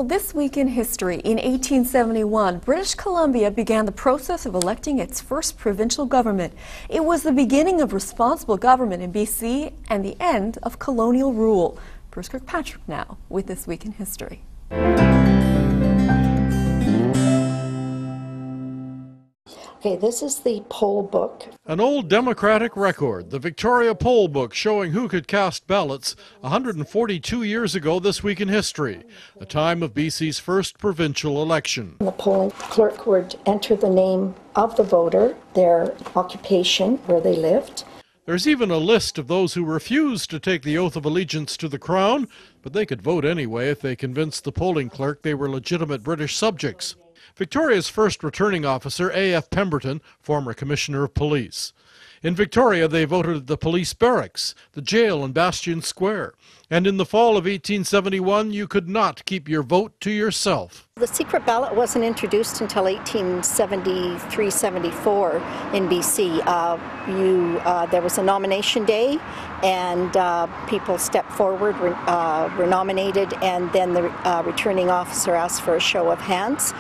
Well, this week in history, in 1871, British Columbia began the process of electing its first provincial government. It was the beginning of responsible government in BC and the end of colonial rule. Bruce Kirkpatrick now with This Week in History. Okay, this is the poll book. An old Democratic record, the Victoria poll book showing who could cast ballots 142 years ago this week in history, the time of BC's first provincial election. The polling clerk would enter the name of the voter, their occupation, where they lived. There's even a list of those who refused to take the oath of allegiance to the crown, but they could vote anyway if they convinced the polling clerk they were legitimate British subjects. Victoria's first returning officer, A.F. Pemberton, former Commissioner of Police. In Victoria, they voted at the police barracks, the jail in Bastion Square. And in the fall of 1871, you could not keep your vote to yourself. The secret ballot wasn't introduced until 1873-74 in BC. There was a nomination day, and people stepped forward, were nominated, and then the returning officer asked for a show of hands.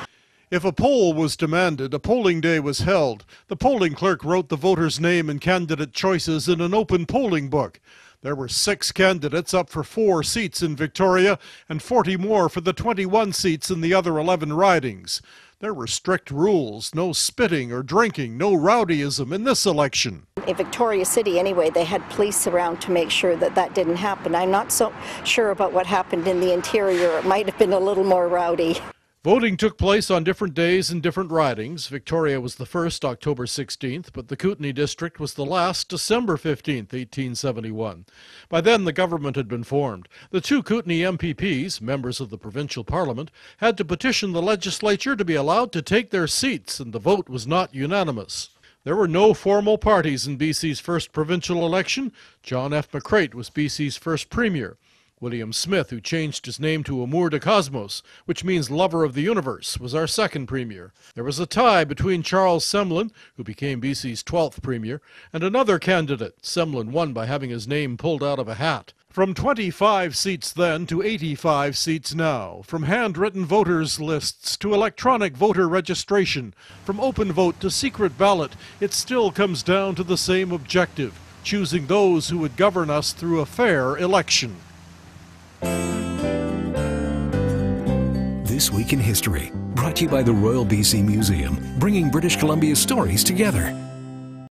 If a poll was demanded, a polling day was held. The polling clerk wrote the voter's name and candidate choices in an open polling book. There were 6 candidates up for 4 seats in Victoria and 40 more for the 21 seats in the other 11 ridings. There were strict rules, no spitting or drinking, no rowdyism in this election. In Victoria City, anyway, they had police around to make sure that that didn't happen. I'm not so sure about what happened in the interior. It might have been a little more rowdy. Voting took place on different days in different ridings. Victoria was the first, October 16th, but the Kootenay district was the last, December 15th, 1871. By then, the government had been formed. The 2 Kootenay MPPs, members of the provincial parliament, had to petition the legislature to be allowed to take their seats, and the vote was not unanimous. There were no formal parties in BC's first provincial election. John F. McCreight was BC's first premier. William Smith, who changed his name to Amour de Cosmos, which means lover of the universe, was our second premier. There was a tie between Charles Semlin, who became BC's 12th premier, and another candidate. Semlin won by having his name pulled out of a hat. From 25 seats then to 85 seats now, from handwritten voters' lists to electronic voter registration, from open vote to secret ballot, it still comes down to the same objective, choosing those who would govern us through a fair election. This Week in History, brought to you by the Royal BC Museum, bringing British Columbia's stories together.